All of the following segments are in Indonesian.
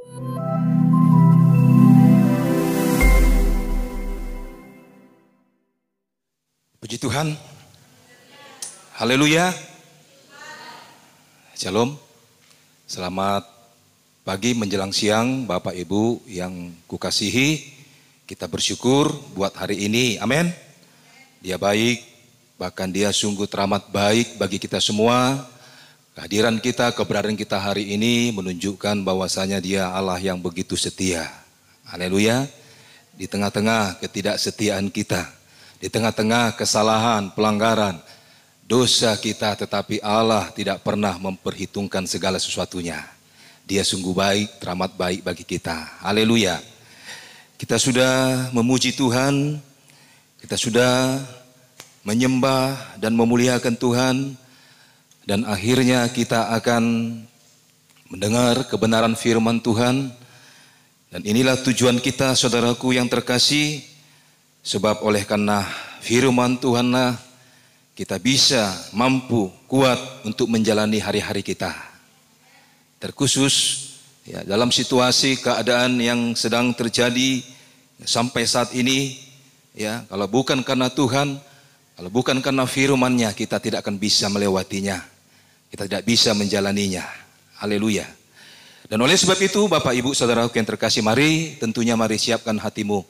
Puji Tuhan. Haleluya. Shalom. Selamat pagi menjelang siang Bapak Ibu yang kukasihi. Kita bersyukur buat hari ini. Amin. Dia baik, bahkan dia sungguh teramat baik bagi kita semua. Kehadiran kita, keberadaan kita hari ini menunjukkan bahwasanya dia Allah yang begitu setia. Haleluya. Di tengah-tengah ketidaksetiaan kita, di tengah-tengah kesalahan, pelanggaran, dosa kita, tetapi Allah tidak pernah memperhitungkan segala sesuatunya. Dia sungguh baik, teramat baik bagi kita. Haleluya. Kita sudah memuji Tuhan, kita sudah menyembah dan memuliakan Tuhan, dan akhirnya kita akan mendengar kebenaran firman Tuhan. Dan inilah tujuan kita, saudaraku yang terkasih. Sebab oleh karena firman Tuhanlah kita bisa mampu kuat untuk menjalani hari-hari kita. Terkhusus ya, dalam situasi keadaan yang sedang terjadi sampai saat ini, ya, kalau bukan karena Tuhan, kalau bukan karena firman-Nya, kita tidak akan bisa melewatinya. Kita tidak bisa menjalaninya. Haleluya. Dan oleh sebab itu Bapak Ibu Saudaraku yang terkasih, mari siapkan hatimu.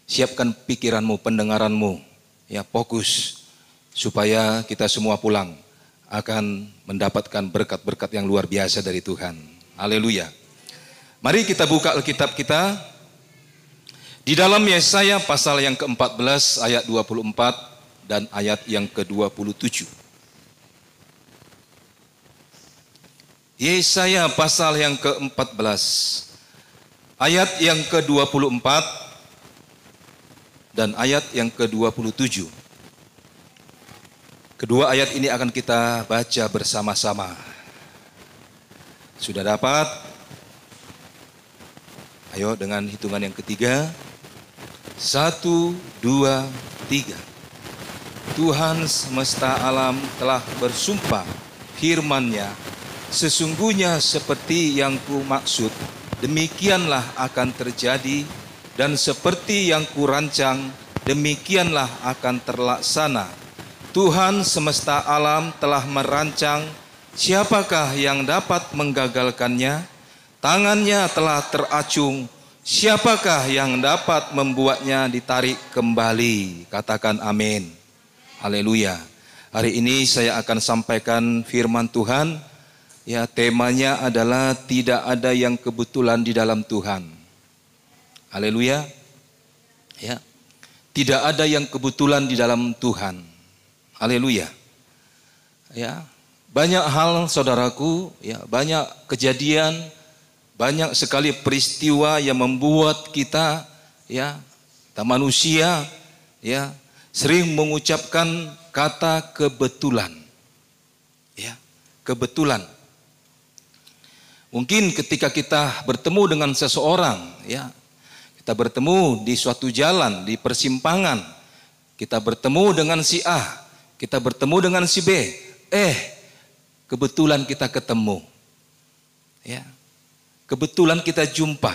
Siapkan pikiranmu, pendengaranmu, ya, fokus supaya kita semua pulang akan mendapatkan berkat-berkat yang luar biasa dari Tuhan. Haleluya. Mari kita buka Alkitab kita di dalam Yesaya pasal yang ke-14 ayat 24 dan ayat yang ke-27. Yesaya pasal yang ke-14 ayat yang ke-24 dan ayat yang ke-27. Kedua ayat ini akan kita baca bersama-sama. Sudah dapat? Ayo dengan hitungan yang ketiga. 1, 2, 3. Tuhan semesta alam telah bersumpah firman-Nya, sesungguhnya seperti yang ku maksud, demikianlah akan terjadi. Dan seperti yang kurancang, demikianlah akan terlaksana. Tuhan semesta alam telah merancang, siapakah yang dapat menggagalkannya? Tangannya telah teracung, siapakah yang dapat membuatnya ditarik kembali? Katakan amin. Haleluya. Hari ini saya akan sampaikan firman Tuhan. Ya, temanya adalah tidak ada yang kebetulan di dalam Tuhan. Haleluya. Ya. Tidak ada yang kebetulan di dalam Tuhan. Haleluya. Ya. Banyak hal saudaraku, ya, banyak kejadian, banyak sekali peristiwa yang membuat kita, ya, kita manusia, ya, sering mengucapkan kata kebetulan. Ya, kebetulan. Mungkin ketika kita bertemu dengan seseorang, ya, kita bertemu di suatu jalan, di persimpangan. Kita bertemu dengan si A, kita bertemu dengan si B. Kebetulan kita ketemu. Ya. Kebetulan kita jumpa.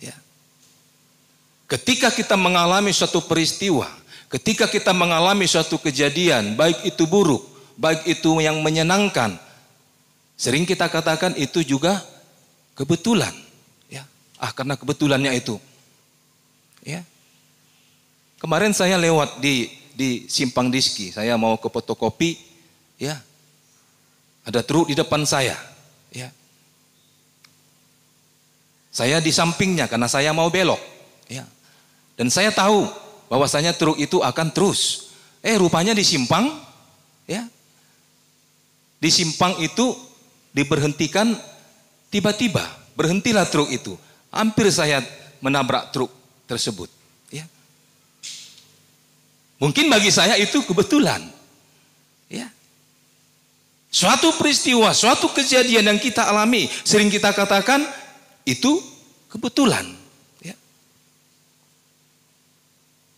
Ya. Ketika kita mengalami suatu peristiwa, ketika kita mengalami suatu kejadian, baik itu buruk, baik itu yang menyenangkan, sering kita katakan itu juga kebetulan. Ya. Karena kebetulannya itu. Ya. Kemarin saya lewat di Simpang Diski, saya mau ke fotokopi, ya. Ada truk di depan saya, ya. Saya di sampingnya karena saya mau belok, ya. Dan saya tahu bahwasanya truk itu akan terus. Rupanya di simpang, ya. Di simpang itu diberhentikan, tiba-tiba berhentilah truk itu. Hampir saya menabrak truk tersebut, ya. Mungkin bagi saya itu kebetulan, ya. Suatu peristiwa, suatu kejadian yang kita alami, sering kita katakan itu kebetulan, ya.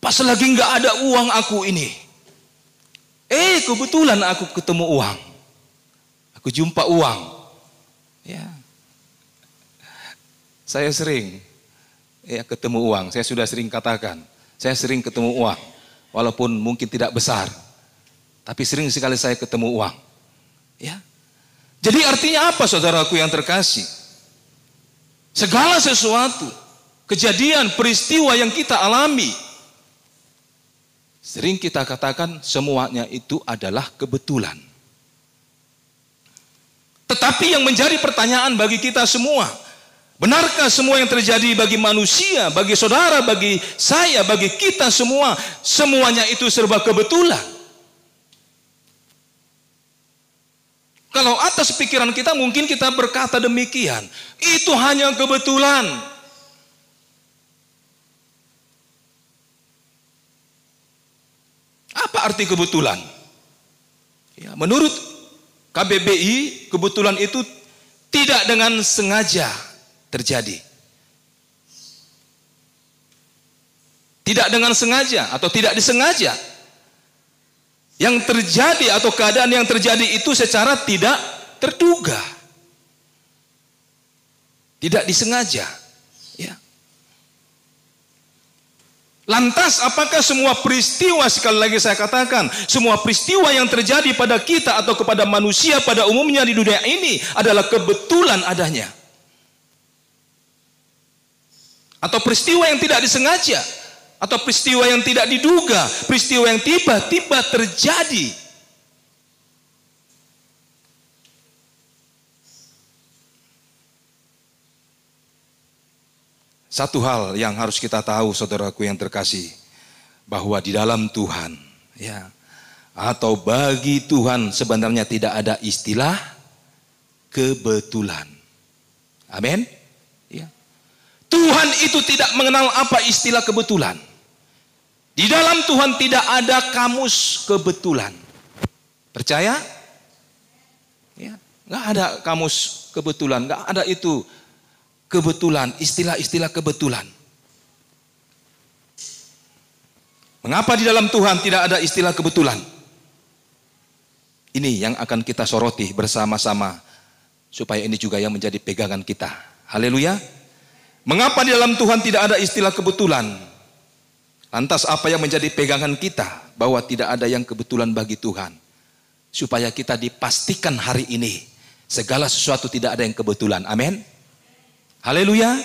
Pas lagi nggak ada uang aku ini, kebetulan aku ketemu uang, aku jumpa uang, ya. Saya sering ketemu uang. Saya sudah sering katakan, saya sering ketemu uang. Walaupun mungkin tidak besar, tapi sering sekali saya ketemu uang. Ya. Jadi artinya apa saudaraku yang terkasih? Segala sesuatu, kejadian, peristiwa yang kita alami, sering kita katakan semuanya itu adalah kebetulan. Tetapi yang menjadi pertanyaan bagi kita semua, benarkah semua yang terjadi bagi manusia, bagi saudara, bagi saya, bagi kita semua, semuanya itu serba kebetulan? Kalau atas pikiran kita mungkin kita berkata demikian, itu hanya kebetulan. Apa arti kebetulan? Ya, menurut KBBI, kebetulan itu tidak dengan sengaja terjadi. Tidak dengan sengaja atau tidak disengaja. Yang terjadi atau keadaan yang terjadi itu secara tidak terduga. Tidak disengaja. Ya. Lantas apakah semua peristiwa, sekali lagi saya katakan, semua peristiwa yang terjadi pada kita atau kepada manusia pada umumnya di dunia ini adalah kebetulan adanya? Atau peristiwa yang tidak disengaja, atau peristiwa yang tidak diduga, peristiwa yang tiba-tiba terjadi? Satu hal yang harus kita tahu saudaraku yang terkasih, bahwa di dalam Tuhan, ya, atau bagi Tuhan sebenarnya tidak ada istilah kebetulan. Amin. Ya. Tuhan itu tidak mengenal apa istilah kebetulan. Di dalam Tuhan tidak ada kamus kebetulan. Percaya? Ya, nggak ada kamus kebetulan, nggak ada itu kebetulan, istilah-istilah kebetulan. Mengapa di dalam Tuhan tidak ada istilah kebetulan? Ini yang akan kita soroti bersama-sama, supaya ini juga yang menjadi pegangan kita. Haleluya. Mengapa di dalam Tuhan tidak ada istilah kebetulan? Lantas apa yang menjadi pegangan kita bahwa tidak ada yang kebetulan bagi Tuhan? Supaya kita dipastikan hari ini segala sesuatu tidak ada yang kebetulan. Amin. Haleluya.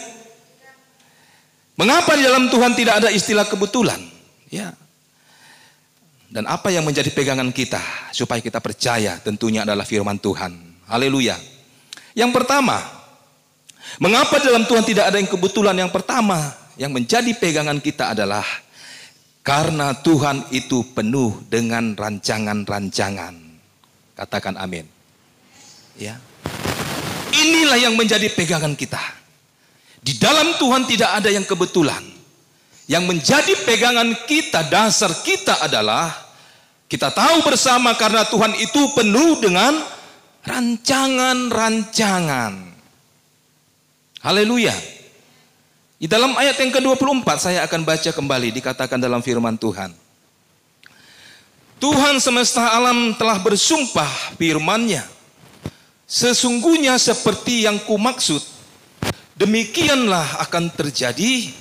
Mengapa di dalam Tuhan tidak ada istilah kebetulan? Ya. Dan apa yang menjadi pegangan kita supaya kita percaya tentunya adalah firman Tuhan. Haleluya. Yang pertama, mengapa dalam Tuhan tidak ada yang kebetulan? Yang pertama yang menjadi pegangan kita adalah karena Tuhan itu penuh dengan rancangan-rancangan. Katakan amin. Ya. Inilah yang menjadi pegangan kita. Di dalam Tuhan tidak ada yang kebetulan. Yang menjadi pegangan kita, dasar kita adalah kita tahu bersama karena Tuhan itu penuh dengan rancangan-rancangan. Haleluya. Di dalam ayat yang ke-24 saya akan baca kembali, dikatakan dalam firman Tuhan. Tuhan semesta alam telah bersumpah firman-Nya, sesungguhnya seperti yang kumaksud, demikianlah akan terjadi,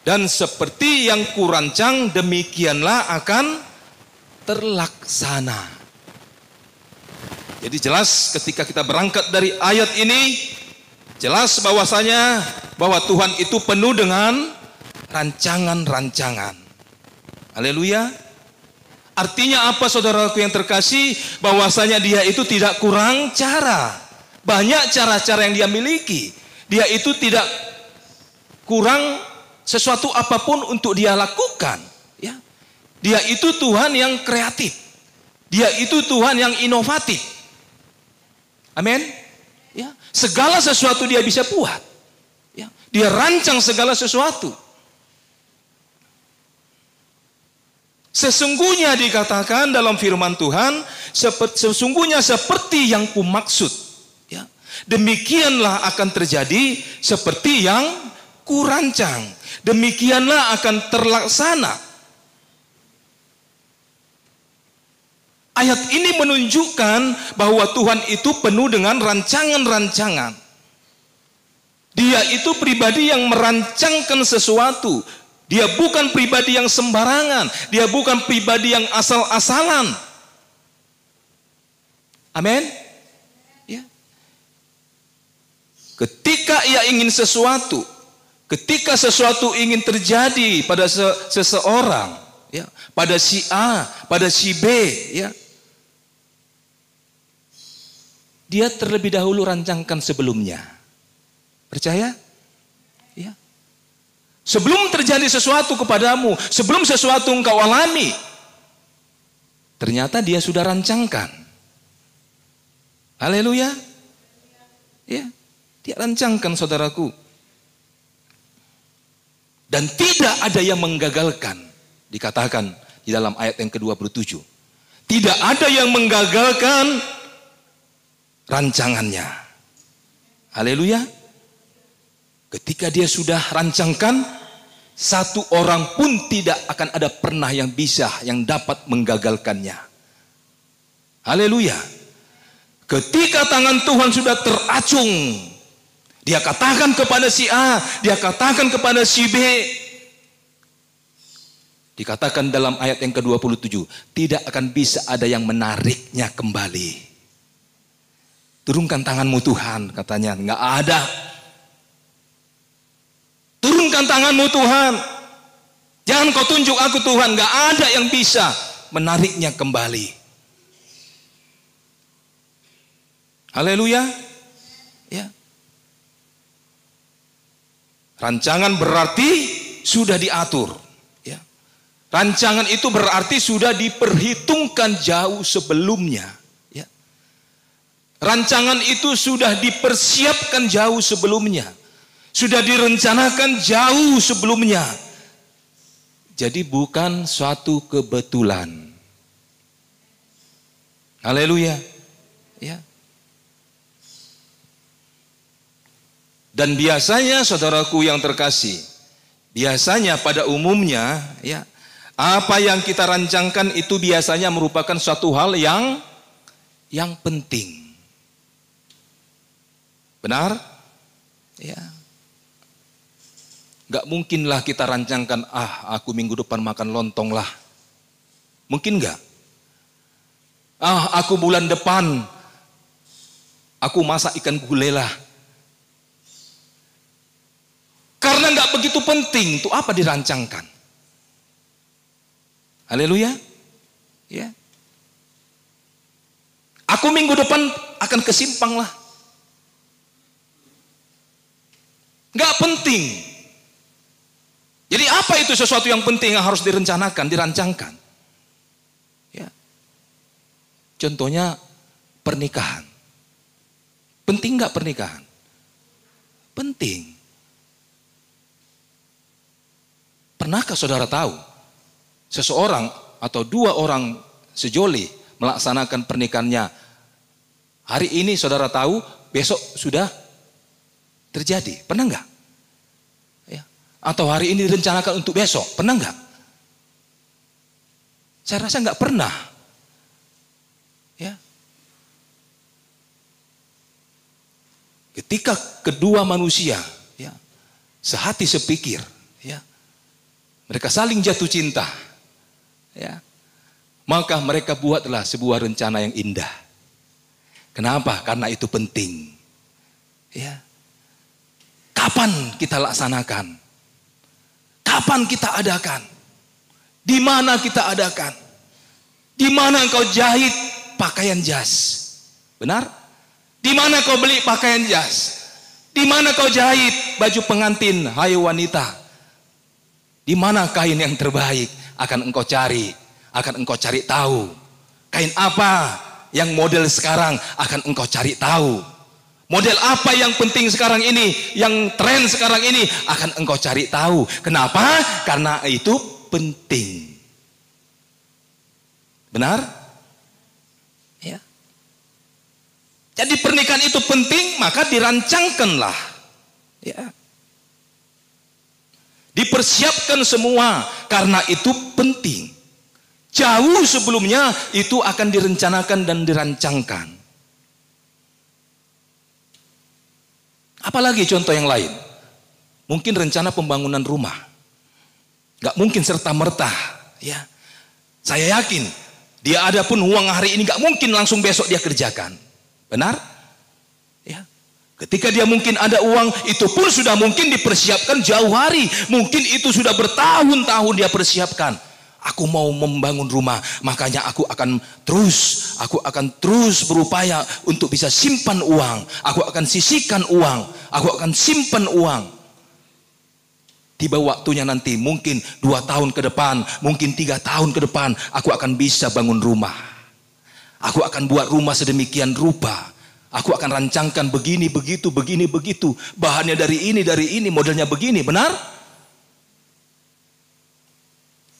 dan seperti yang kurancang, demikianlah akan terlaksana. Jadi jelas ketika kita berangkat dari ayat ini, jelas bahwasanya bahwa Tuhan itu penuh dengan rancangan-rancangan. Haleluya. Artinya apa saudaraku yang terkasih? Bahwasanya dia itu tidak kurang cara. Banyak cara-cara yang dia miliki. Dia itu tidak kurang sesuatu apapun untuk dia lakukan. Ya. Dia itu Tuhan yang kreatif. Dia itu Tuhan yang inovatif. Amin. Ya. Segala sesuatu dia bisa buat. Ya. Dia rancang segala sesuatu. Sesungguhnya dikatakan dalam firman Tuhan, sesungguhnya seperti yang kumaksud. Ya. Demikianlah akan terjadi seperti yang kurancang. Demikianlah akan terlaksana. Ayat ini menunjukkan bahwa Tuhan itu penuh dengan rancangan-rancangan. Dia dia itu pribadi yang merancangkan sesuatu. Dia bukan pribadi yang sembarangan. Dia bukan pribadi yang asal-asalan. Amin. Ya. Ketika ia ingin sesuatu, ketika sesuatu ingin terjadi pada seseorang, ya, pada si A, pada si B, ya, dia terlebih dahulu rancangkan sebelumnya. Percaya? Ya. Sebelum terjadi sesuatu kepadamu, sebelum sesuatu engkau alami, ternyata dia sudah rancangkan. Haleluya. Ya, dia rancangkan, saudaraku. Dan tidak ada yang menggagalkan. Dikatakan di dalam ayat yang ke-27. Tidak ada yang menggagalkan rancangannya. Haleluya. Ketika dia sudah rancangkan, satu orang pun tidak akan ada pernah yang bisa, yang dapat menggagalkannya. Haleluya. Ketika tangan Tuhan sudah teracung, dia katakan kepada si A, dia katakan kepada si B. Dikatakan dalam ayat yang ke-27, tidak akan bisa ada yang menariknya kembali. Turunkan tanganmu Tuhan, katanya, enggak ada. Turunkan tanganmu Tuhan. Jangan kau tunjuk aku Tuhan. Gak ada yang bisa menariknya kembali. Haleluya. Ya. Rancangan berarti sudah diatur. Ya. Rancangan itu berarti sudah diperhitungkan jauh sebelumnya. Ya. Rancangan itu sudah dipersiapkan jauh sebelumnya. Sudah direncanakan jauh sebelumnya. Jadi bukan suatu kebetulan. Haleluya. Ya. Dan biasanya saudaraku yang terkasih, biasanya pada umumnya, ya, apa yang kita rancangkan itu biasanya merupakan suatu hal yang penting. Benar? Ya. Gak mungkinlah kita rancangkan, aku minggu depan makan lontong lah. Mungkin gak? Aku bulan depan, aku masak ikan gulai lah. Karena gak begitu penting, itu apa dirancangkan? Haleluya. Ya. Aku minggu depan akan ke Simpang lah. Gak penting. Jadi apa itu sesuatu yang penting yang harus direncanakan, dirancangkan? Ya. Contohnya pernikahan. Penting nggak pernikahan? Penting. Pernahkah saudara tahu seseorang atau dua orang sejoli melaksanakan pernikahannya? Hari ini saudara tahu, besok sudah terjadi. Pernah nggak? Atau hari ini direncanakan untuk besok, pernah nggak? Saya rasa nggak pernah. Ya. Ketika kedua manusia, ya, sehati sepikir, ya, mereka saling jatuh cinta, ya, maka mereka buatlah sebuah rencana yang indah. Kenapa? Karena itu penting. Ya. Kapan kita laksanakan? Kapan kita adakan? Di mana kita adakan? Di mana engkau jahit pakaian jas? Benar? Di mana kau beli pakaian jas? Di mana kau jahit baju pengantin, hai wanita? Di mana kain yang terbaik akan engkau cari? Akan engkau cari tahu. Kain apa yang model sekarang akan engkau cari tahu. Model apa yang penting sekarang ini, yang tren sekarang ini akan engkau cari tahu. Kenapa? Karena itu penting. Benar? Ya. Jadi pernikahan itu penting, maka dirancangkanlah. Ya. Dipersiapkan semua karena itu penting. Jauh sebelumnya itu akan direncanakan dan dirancangkan. Apalagi contoh yang lain? mungkin rencana pembangunan rumah. Gak mungkin serta-merta. Ya. Saya yakin dia ada pun uang hari ini gak mungkin langsung besok dia kerjakan. Benar? Ya. Ketika dia mungkin ada uang, itu pun sudah mungkin dipersiapkan jauh hari. Mungkin itu sudah bertahun-tahun dia persiapkan. Aku mau membangun rumah, makanya aku akan terus berupaya untuk bisa simpan uang. Aku akan sisihkan uang, aku akan simpan uang. Tiba waktunya nanti, mungkin 2 tahun ke depan, mungkin 3 tahun ke depan, aku akan bisa bangun rumah. Aku akan buat rumah sedemikian rupa. Aku akan rancangkan begini, begitu, begini, begitu. Bahannya dari ini, modelnya begini, benar?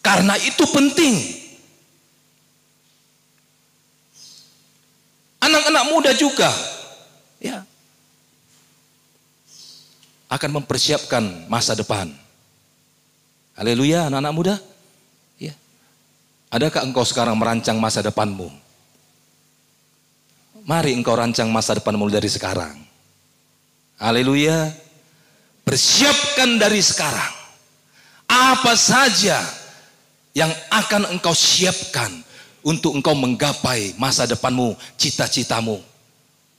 Karena itu penting. Anak-anak muda juga, ya, akan mempersiapkan masa depan. Haleluya, anak-anak muda. Ya. Adakah engkau sekarang merancang masa depanmu? Mari engkau rancang masa depanmu dari sekarang. Haleluya. Persiapkan dari sekarang. Apa saja yang akan engkau siapkan untuk engkau menggapai masa depanmu, cita-citamu.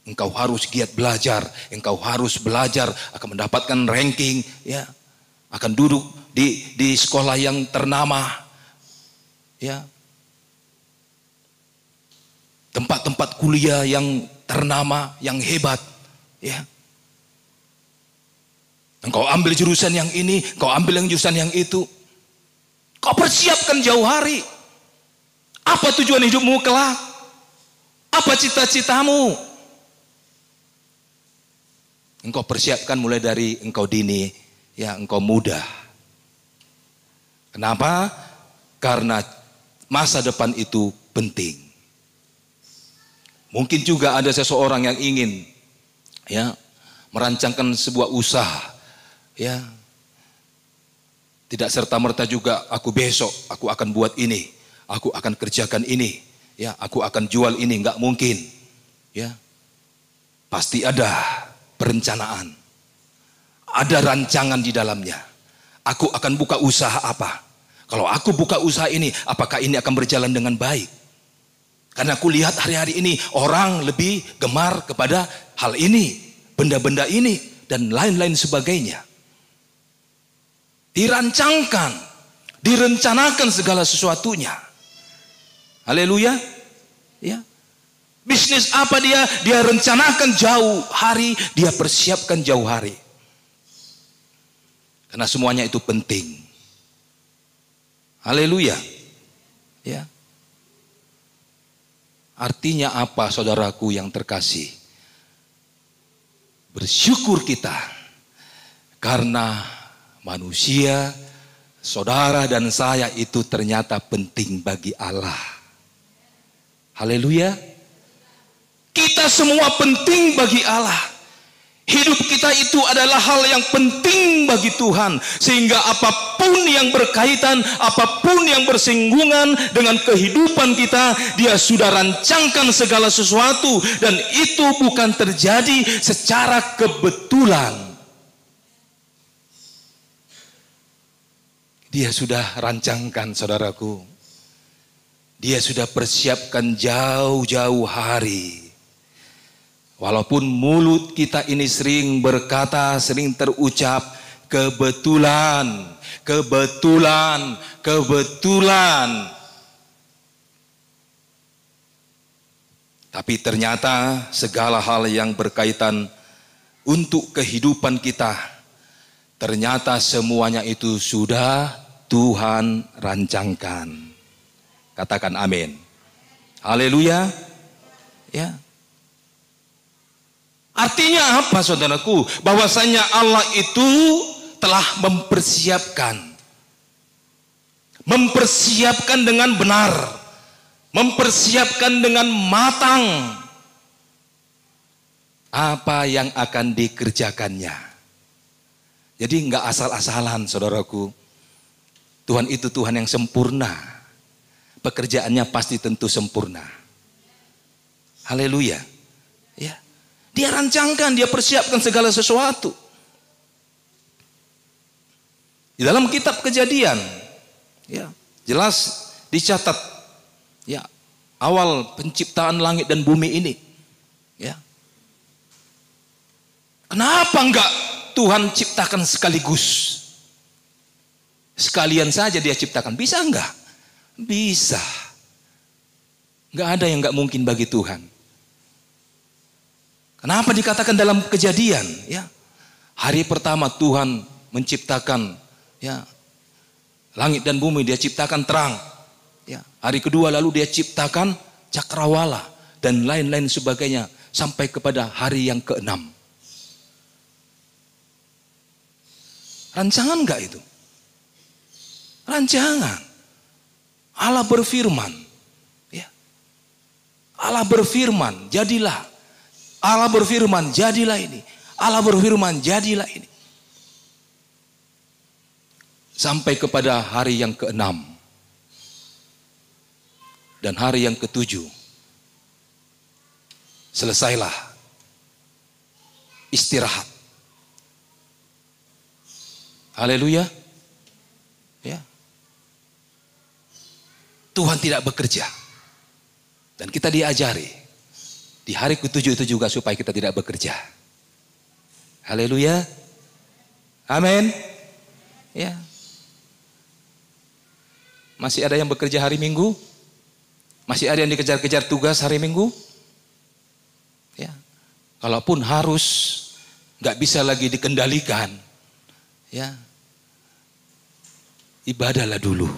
Engkau harus giat belajar, engkau harus belajar akan mendapatkan ranking, ya, akan duduk di sekolah yang ternama, ya, tempat-tempat kuliah yang ternama, yang hebat, ya. Engkau ambil jurusan yang ini, engkau ambil yang jurusan yang itu. Kau persiapkan jauh hari. Apa tujuan hidupmu kelak? Apa cita-citamu? Engkau persiapkan mulai dari engkau dini, ya, engkau muda. Kenapa? Karena masa depan itu penting. Mungkin juga ada seseorang yang ingin, ya, merancangkan sebuah usaha, ya. Tidak serta-merta juga aku besok aku akan buat ini, aku akan kerjakan ini, ya, aku akan jual ini, enggak mungkin. Ya. Pasti ada perencanaan. Ada rancangan di dalamnya. Aku akan buka usaha apa? Kalau aku buka usaha ini, apakah ini akan berjalan dengan baik? Karena aku lihat hari-hari ini orang lebih gemar kepada hal ini, benda-benda ini, dan lain-lain sebagainya. Dirancangkan, direncanakan segala sesuatunya. Haleluya. Ya. Bisnis apa dia? Dia rencanakan jauh hari, dia persiapkan jauh hari. Karena semuanya itu penting. Haleluya. Ya. Artinya apa, saudaraku yang terkasih? Bersyukur kita karena manusia, saudara dan saya itu ternyata penting bagi Allah. Haleluya. Kita semua penting bagi Allah. Hidup kita itu adalah hal yang penting bagi Tuhan. Sehingga apapun yang berkaitan, apapun yang bersinggungan dengan kehidupan kita, Dia sudah rancangkan segala sesuatu. Dan itu bukan terjadi secara kebetulan. Dia sudah rancangkan, saudaraku. Dia sudah persiapkan jauh-jauh hari. Walaupun mulut kita ini sering berkata, sering terucap, kebetulan, kebetulan, kebetulan. Tapi ternyata segala hal yang berkaitan untuk kehidupan kita, ternyata semuanya itu sudah Tuhan rancangkan. Katakan amin. Haleluya. Ya. Artinya apa, saudaraku? Bahwasanya Allah itu telah mempersiapkan dengan benar, mempersiapkan dengan matang apa yang akan dikerjakannya. Jadi enggak asal-asalan, saudaraku. Tuhan itu Tuhan yang sempurna. Pekerjaannya pasti tentu sempurna. Haleluya. Ya. Dia rancangkan, dia persiapkan segala sesuatu. Di dalam kitab Kejadian, ya, jelas dicatat, ya, awal penciptaan langit dan bumi ini, ya. Kenapa enggak Tuhan ciptakan sekaligus? Sekalian saja dia ciptakan, bisa enggak? Bisa. Enggak ada yang enggak mungkin bagi Tuhan. Kenapa dikatakan dalam Kejadian, ya? Hari pertama Tuhan menciptakan, ya, langit dan bumi, dia ciptakan terang. Ya, hari kedua lalu dia ciptakan cakrawala dan lain-lain sebagainya sampai kepada hari yang ke-6. Rancangan enggak itu? Rancangan. Allah berfirman, ya. Allah berfirman, jadilah. Allah berfirman, jadilah ini. Allah berfirman, jadilah ini. Sampai kepada hari yang ke-6 dan hari yang ke-7. Selesailah istirahat. Haleluya. Ya. Tuhan tidak bekerja. Dan kita diajari di hari ke-7 itu juga supaya kita tidak bekerja. Haleluya. Amin. Ya. Masih ada yang bekerja hari Minggu? Masih ada yang dikejar-kejar tugas hari Minggu? Ya. Kalaupun harus, nggak bisa lagi dikendalikan, ya, ibadahlah dulu.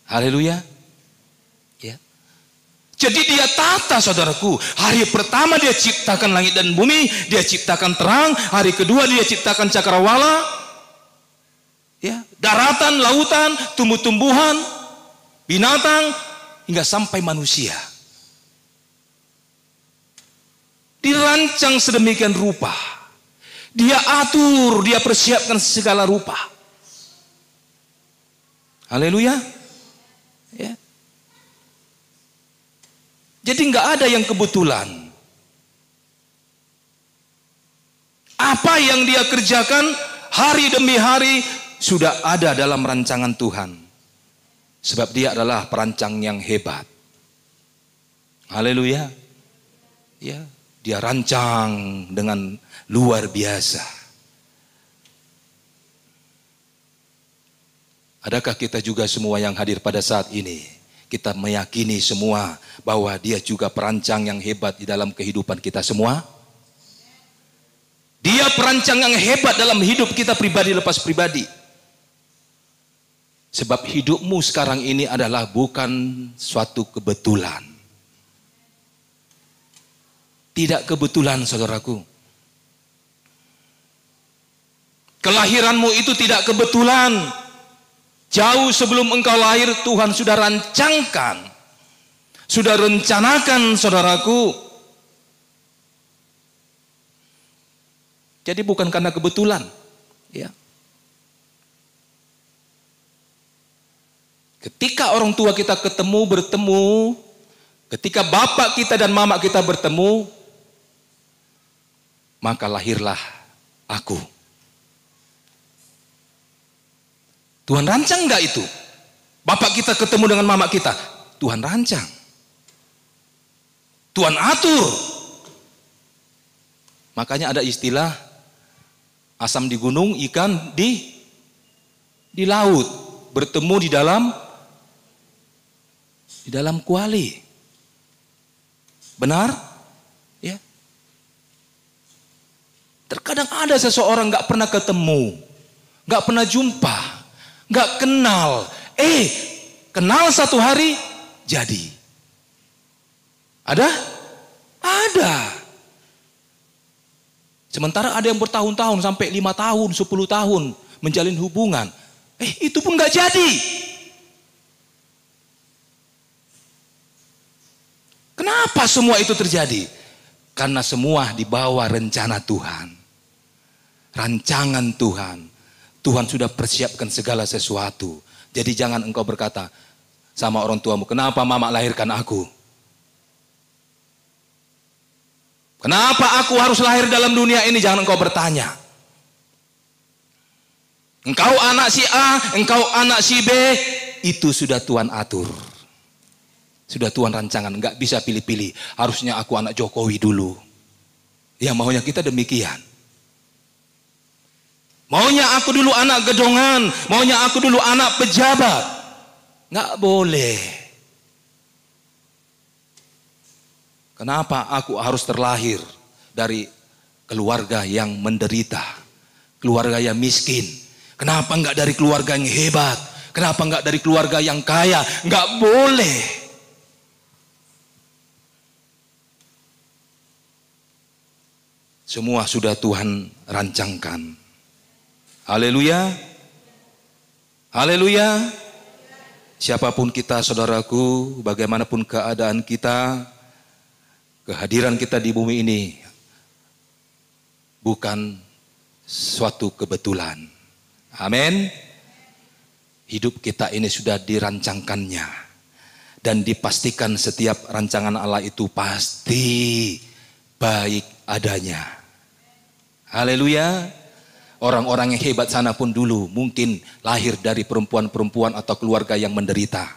Haleluya. Ya. Jadi dia tata, saudaraku. Hari pertama dia ciptakan langit dan bumi, dia ciptakan terang. Hari kedua dia ciptakan cakrawala. Ya, daratan, lautan, tumbuh-tumbuhan, binatang, hingga sampai manusia. Dirancang sedemikian rupa. Dia atur, dia persiapkan segala rupa. Haleluya. Ya. Jadi nggak ada yang kebetulan. Apa yang dia kerjakan hari demi hari sudah ada dalam rancangan Tuhan. Sebab dia adalah perancang yang hebat. Haleluya. Ya, dia rancang dengan luar biasa. Adakah kita juga semua yang hadir pada saat ini, kita meyakini semua bahwa dia juga perancang yang hebat di dalam kehidupan kita semua? Dia perancang yang hebat dalam hidup kita pribadi lepas pribadi. Sebab hidupmu sekarang ini adalah bukan suatu kebetulan. Tidak kebetulan, saudaraku. Kelahiranmu itu tidak kebetulan. Jauh sebelum engkau lahir Tuhan sudah rancangkan, sudah rencanakan, saudaraku. Jadi bukan karena kebetulan, ya. Ketika orang tua kita bertemu, ketika bapak kita dan mama kita bertemu, maka lahirlah aku. Tuhan rancang enggak itu? Bapak kita ketemu dengan mama kita, Tuhan rancang. Tuhan atur. Makanya ada istilah asam di gunung, ikan di laut, bertemu di dalam kuali. Benar? Ya. Terkadang ada seseorang nggak pernah ketemu, nggak pernah jumpa, nggak kenal. Kenal satu hari jadi. Ada? Ada. Sementara ada yang bertahun-tahun sampai 5 tahun, 10 tahun menjalin hubungan. Itu pun nggak jadi. Kenapa semua itu terjadi? Karena semua di bawah rencana Tuhan. Rancangan Tuhan. Tuhan sudah persiapkan segala sesuatu. Jadi jangan engkau berkata sama orang tuamu, kenapa mama lahirkan aku? Kenapa aku harus lahir dalam dunia ini? Jangan engkau bertanya. Engkau anak si A, engkau anak si B, itu sudah Tuhan atur. Sudah Tuhan rancangan, nggak bisa pilih-pilih. Harusnya aku anak Jokowi dulu. Ya maunya kita demikian. Maunya aku dulu anak gedongan, maunya aku dulu anak pejabat. Nggak boleh. Kenapa aku harus terlahir dari keluarga yang menderita, keluarga yang miskin? Kenapa enggak dari keluarga yang hebat? Kenapa enggak dari keluarga yang kaya? Enggak boleh. Semua sudah Tuhan rancangkan. Haleluya. Haleluya. Siapapun kita, saudaraku, bagaimanapun keadaan kita, kehadiran kita di bumi ini bukan suatu kebetulan. Amin. Hidup kita ini sudah dirancangkannya dan dipastikan setiap rancangan Allah itu pasti baik adanya. Haleluya. Orang-orang yang hebat sana pun dulu mungkin lahir dari perempuan-perempuan atau keluarga yang menderita.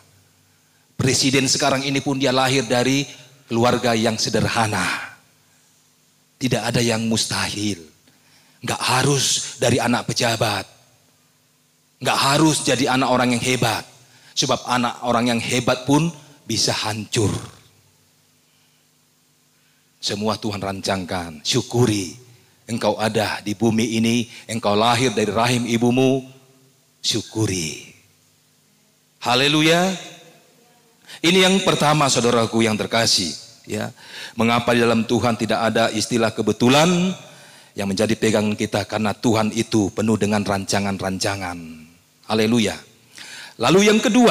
Presiden sekarang ini pun dia lahir dari keluarga yang sederhana. Tidak ada yang mustahil. Enggak harus dari anak pejabat. Enggak harus jadi anak orang yang hebat. Sebab anak orang yang hebat pun bisa hancur. Semua Tuhan rancangkan. Syukuri engkau ada di bumi ini. Engkau lahir dari rahim ibumu. Syukuri. Haleluya. Ini yang pertama, saudaraku yang terkasih. Ya, mengapa di dalam Tuhan tidak ada istilah kebetulan yang menjadi pegangan kita, karena Tuhan itu penuh dengan rancangan-rancangan. Haleluya. Lalu yang kedua,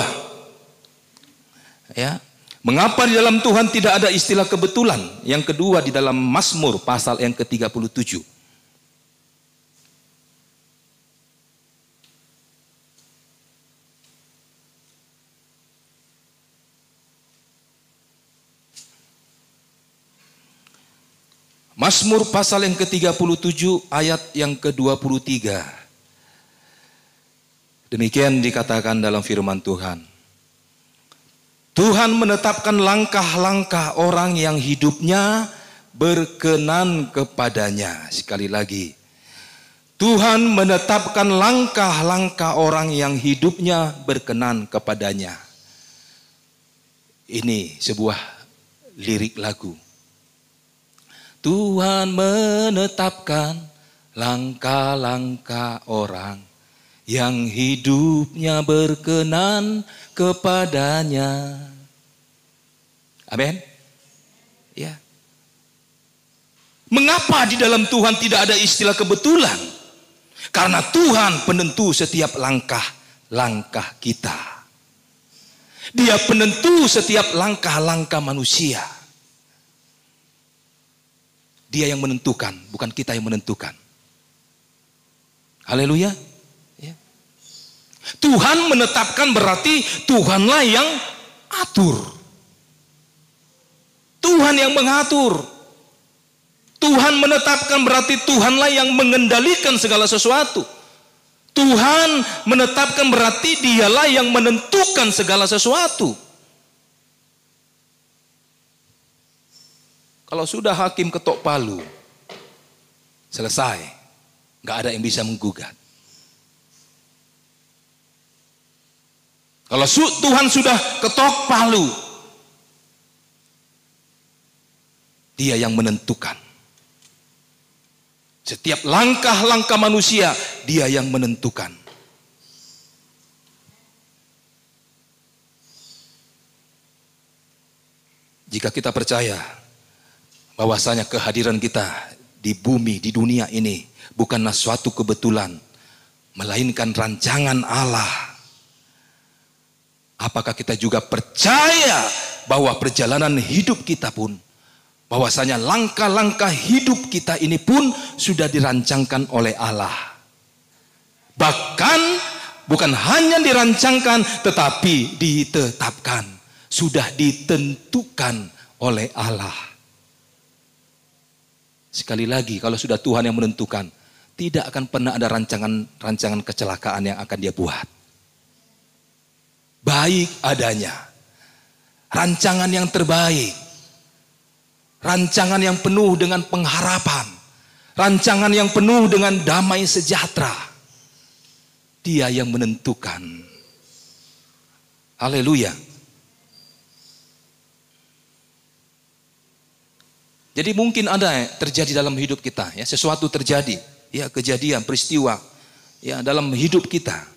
ya, mengapa di dalam Tuhan tidak ada istilah kebetulan? Yang kedua di dalam Mazmur pasal yang ke-37. Mazmur pasal yang ke-37 ayat yang ke-23. Demikian dikatakan dalam firman Tuhan. Tuhan menetapkan langkah-langkah orang yang hidupnya berkenan kepadanya. Sekali lagi. Tuhan menetapkan langkah-langkah orang yang hidupnya berkenan kepadanya. Ini sebuah lirik lagu. Tuhan menetapkan langkah-langkah orang yang hidupnya berkenan kepadanya. Amin. Ya. Mengapa di dalam Tuhan tidak ada istilah kebetulan? Karena Tuhan penentu setiap langkah-langkah kita. Dia penentu setiap langkah-langkah manusia. Dia yang menentukan, bukan kita yang menentukan. Haleluya. Ya. Tuhan menetapkan berarti Tuhanlah yang atur. Tuhan yang mengatur. Tuhan menetapkan berarti Tuhanlah yang mengendalikan segala sesuatu. Tuhan menetapkan berarti Dialah yang menentukan segala sesuatu. Kalau sudah hakim ketok palu, selesai. Nggak ada yang bisa menggugat. Kalau Tuhan sudah ketok palu, Dia yang menentukan. Setiap langkah-langkah manusia, Dia yang menentukan. Jika kita percaya bahwasanya kehadiran kita di bumi, di dunia ini bukanlah suatu kebetulan, melainkan rancangan Allah. Apakah kita juga percaya bahwa perjalanan hidup kita pun, bahwasanya langkah-langkah hidup kita ini pun sudah dirancangkan oleh Allah. Bahkan bukan hanya dirancangkan, tetapi ditetapkan, sudah ditentukan oleh Allah. Sekali lagi, kalau sudah Tuhan yang menentukan, tidak akan pernah ada rancangan kecelakaan yang akan dia buat. Baik adanya. Rancangan yang terbaik. Rancangan yang penuh dengan pengharapan. Rancangan yang penuh dengan damai sejahtera. Dia yang menentukan. Haleluya. Jadi mungkin ada terjadi dalam hidup kita, ya, sesuatu terjadi, ya, kejadian, peristiwa, ya, dalam hidup kita.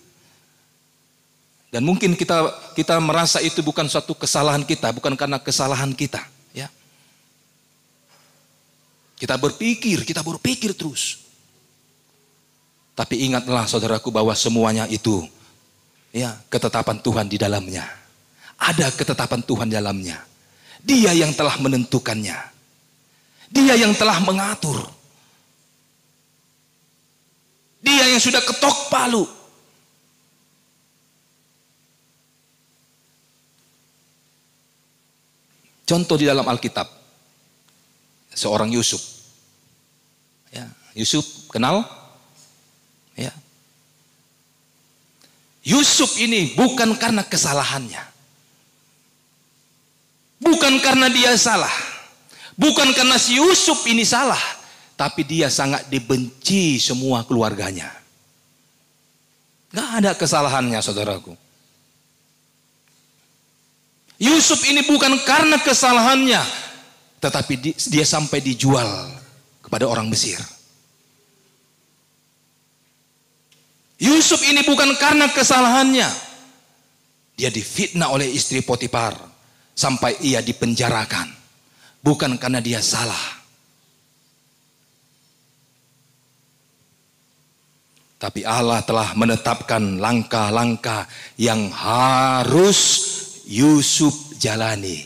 Dan mungkin kita merasa itu bukan suatu kesalahan kita, bukan karena kesalahan kita, ya. Kita berpikir terus. Tapi ingatlah saudaraku bahwa semuanya itu, ya, ketetapan Tuhan di dalamnya. Ada ketetapan Tuhan di dalamnya. Dia yang telah menentukannya. Dia yang telah mengatur. Dia yang sudah ketok palu. Contoh di dalam Alkitab. Seorang Yusuf. Ya, Yusuf kenal? Ya. Yusuf ini bukan karena kesalahannya. Bukan karena dia salah. Bukan karena si Yusuf ini salah, tapi dia sangat dibenci semua keluarganya. Gak ada kesalahannya, saudaraku. Yusuf ini bukan karena kesalahannya, tetapi dia sampai dijual kepada orang Mesir. Yusuf ini bukan karena kesalahannya, dia difitnah oleh istri Potifar sampai ia dipenjarakan. Bukan karena dia salah. Tapi Allah telah menetapkan langkah-langkah yang harus Yusuf jalani.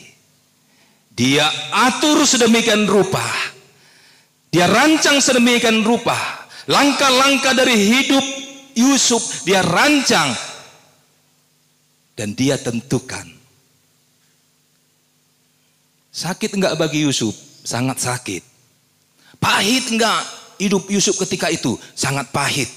Dia atur sedemikian rupa. Dia rancang sedemikian rupa. Langkah-langkah dari hidup Yusuf dia rancang. Dan dia tentukan. Sakit enggak bagi Yusuf? Sangat sakit. Pahit enggak hidup Yusuf ketika itu? Sangat pahit.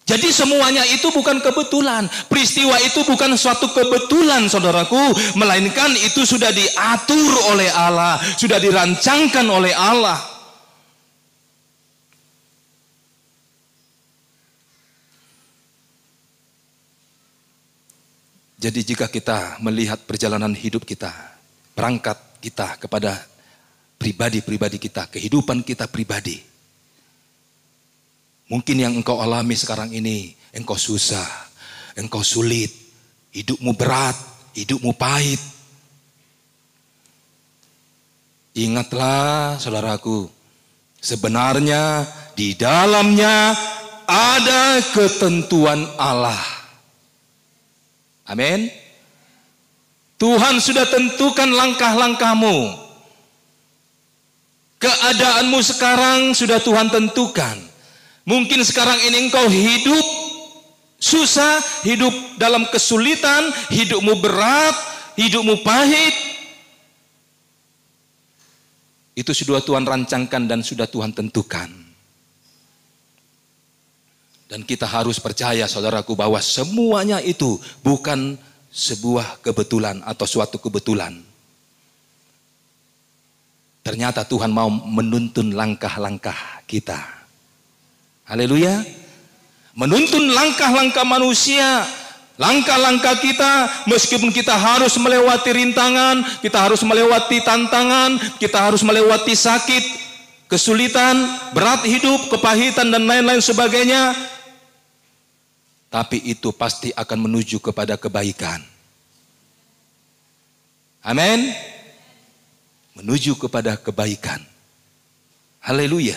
Jadi semuanya itu bukan kebetulan. Peristiwa itu bukan suatu kebetulan, saudaraku. Melainkan itu sudah diatur oleh Allah. Sudah dirancangkan oleh Allah. Jadi jika kita melihat perjalanan hidup kita, perangkat kita kepada pribadi-pribadi kita, kehidupan kita pribadi. Mungkin yang engkau alami sekarang ini, engkau susah, engkau sulit, hidupmu berat, hidupmu pahit. Ingatlah saudaraku, sebenarnya di dalamnya ada ketentuan Allah. Amin. Tuhan sudah tentukan langkah-langkahmu. Keadaanmu sekarang sudah Tuhan tentukan. Mungkin sekarang ini engkau hidup susah, hidup dalam kesulitan, hidupmu berat, hidupmu pahit. Itu sudah Tuhan rancangkan dan sudah Tuhan tentukan. Dan kita harus percaya saudaraku bahwa semuanya itu bukan sebuah kebetulan atau suatu kebetulan. Ternyata Tuhan mau menuntun langkah-langkah kita. Haleluya. Menuntun langkah-langkah manusia. Langkah-langkah kita, meskipun kita harus melewati rintangan, kita harus melewati tantangan, kita harus melewati sakit, kesulitan, berat hidup, kepahitan dan lain-lain sebagainya. Tapi itu pasti akan menuju kepada kebaikan. Amin. Menuju kepada kebaikan. Haleluya.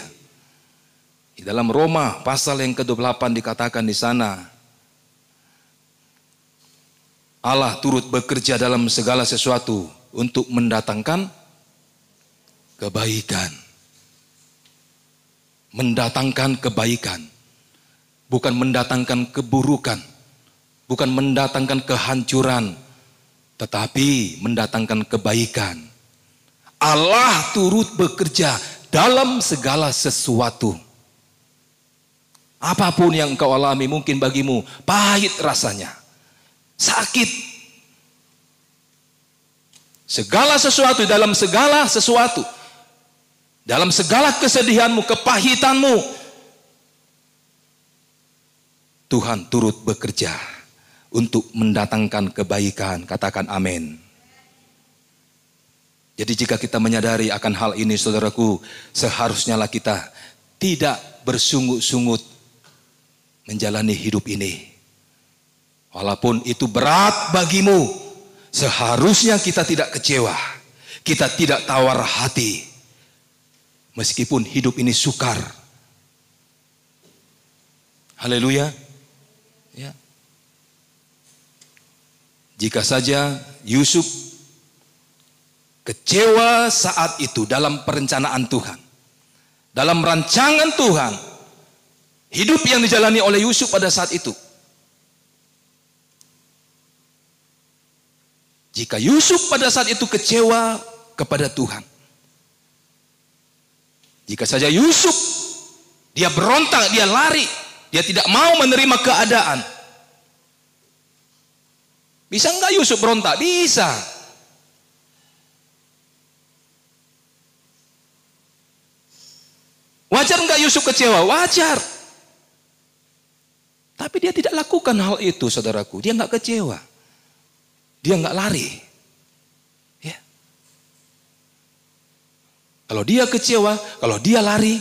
Di dalam Roma pasal yang ke-28 dikatakan di sana, Allah turut bekerja dalam segala sesuatu untuk mendatangkan kebaikan. Mendatangkan kebaikan. Bukan mendatangkan keburukan, bukan mendatangkan kehancuran, tetapi mendatangkan kebaikan. Allah turut bekerja dalam segala sesuatu. Apapun yang engkau alami mungkin bagimu pahit rasanya, sakit. Segala sesuatu, dalam segala sesuatu, dalam segala kesedihanmu, kepahitanmu, Tuhan turut bekerja untuk mendatangkan kebaikan. Katakan amin. Jadi jika kita menyadari akan hal ini, saudaraku, seharusnya lah kita tidak bersungut-sungut menjalani hidup ini. Walaupun itu berat bagimu, seharusnya kita tidak kecewa, kita tidak tawar hati. Meskipun hidup ini sukar. Haleluya. Ya. Jika saja Yusuf kecewa saat itu dalam perencanaan Tuhan, dalam rancangan Tuhan, hidup yang dijalani oleh Yusuf pada saat itu. Jika Yusuf pada saat itu kecewa kepada Tuhan, jika saja Yusuf dia berontak, dia lari, dia tidak mau menerima keadaan. Bisa enggak Yusuf berontak? Bisa. Wajar enggak Yusuf kecewa? Wajar. Tapi dia tidak lakukan hal itu, saudaraku. Dia enggak kecewa. Dia enggak lari. Ya. Kalau dia kecewa, kalau dia lari,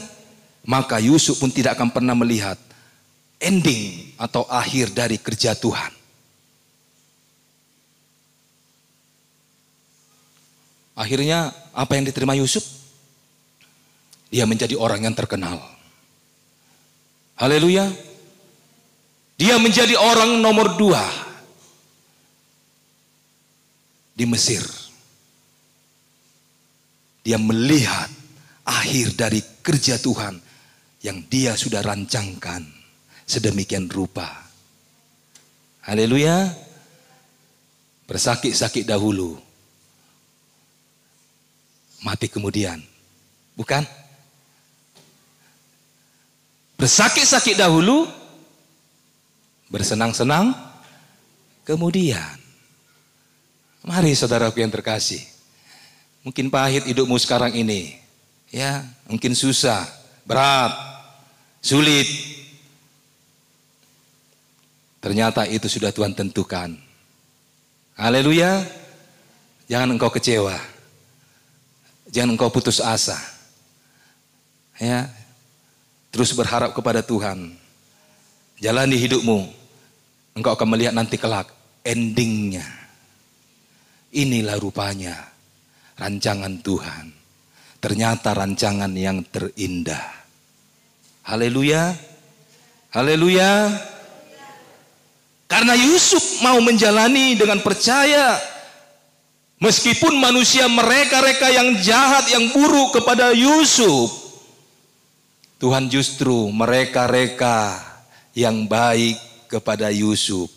maka Yusuf pun tidak akan pernah melihat ending atau akhir dari kerja Tuhan. Akhirnya apa yang diterima Yusuf? Dia menjadi orang yang terkenal. Haleluya. Dia menjadi orang nomor 2 di Mesir. Dia melihat akhir dari kerja Tuhan yang dia sudah rancangkan sedemikian rupa. Haleluya. Bersakit-sakit dahulu, mati kemudian. Bukan? Bersakit-sakit dahulu, bersenang-senang kemudian. Mari saudaraku yang terkasih, mungkin pahit hidupmu sekarang ini, ya, mungkin susah, berat, sulit. Ternyata itu sudah Tuhan tentukan. Haleluya. Jangan engkau kecewa, jangan engkau putus asa, ya. Terus berharap kepada Tuhan. Jalani hidupmu. Engkau akan melihat nanti kelak endingnya. Inilah rupanya rancangan Tuhan. Ternyata rancangan yang terindah. Haleluya. Haleluya. Karena Yusuf mau menjalani dengan percaya. Meskipun manusia mereka-reka yang jahat, yang buruk kepada Yusuf, Tuhan justru mereka-reka yang baik kepada Yusuf.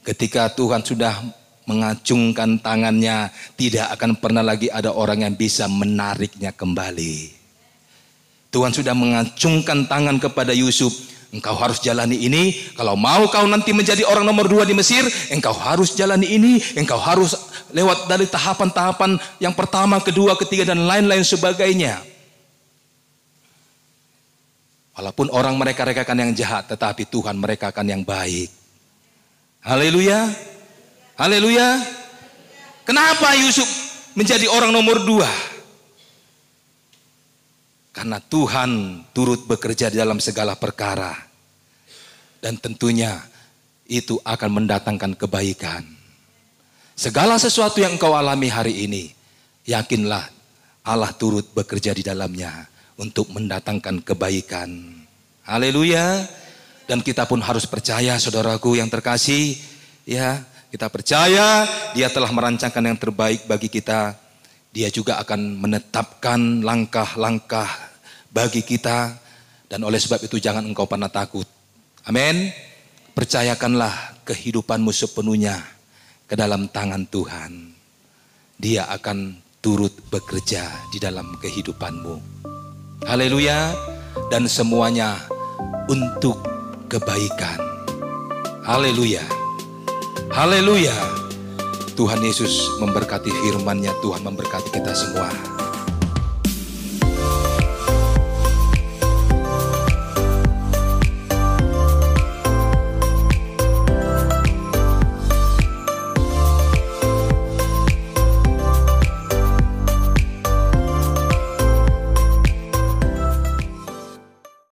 Ketika Tuhan sudah mengacungkan tangannya, tidak akan pernah lagi ada orang yang bisa menariknya kembali. Tuhan sudah mengacungkan tangan kepada Yusuf. Engkau harus jalani ini. Kalau mau kau nanti menjadi orang nomor 2 di Mesir, engkau harus jalani ini. Engkau harus lewat dari tahapan-tahapan yang pertama, kedua, ketiga, dan lain-lain sebagainya. Walaupun orang mereka rekakan yang jahat, tetapi Tuhan mereka akan yang baik. Haleluya. Haleluya. Kenapa Yusuf menjadi orang nomor 2? Karena Tuhan turut bekerja di dalam segala perkara. Dan tentunya itu akan mendatangkan kebaikan. Segala sesuatu yang engkau alami hari ini, yakinlah Allah turut bekerja di dalamnya untuk mendatangkan kebaikan. Haleluya. Dan kita pun harus percaya, saudaraku yang terkasih, ya, kita percaya Dia telah merancangkan yang terbaik bagi kita. Dia juga akan menetapkan langkah-langkah bagi kita, dan oleh sebab itu jangan engkau pernah takut. Amin. Percayakanlah kehidupanmu sepenuhnya ke dalam tangan Tuhan. Dia akan turut bekerja di dalam kehidupanmu. Haleluya. Dan semuanya untuk kebaikan. Haleluya. Haleluya. Tuhan Yesus memberkati firman-Nya, Tuhan memberkati kita semua.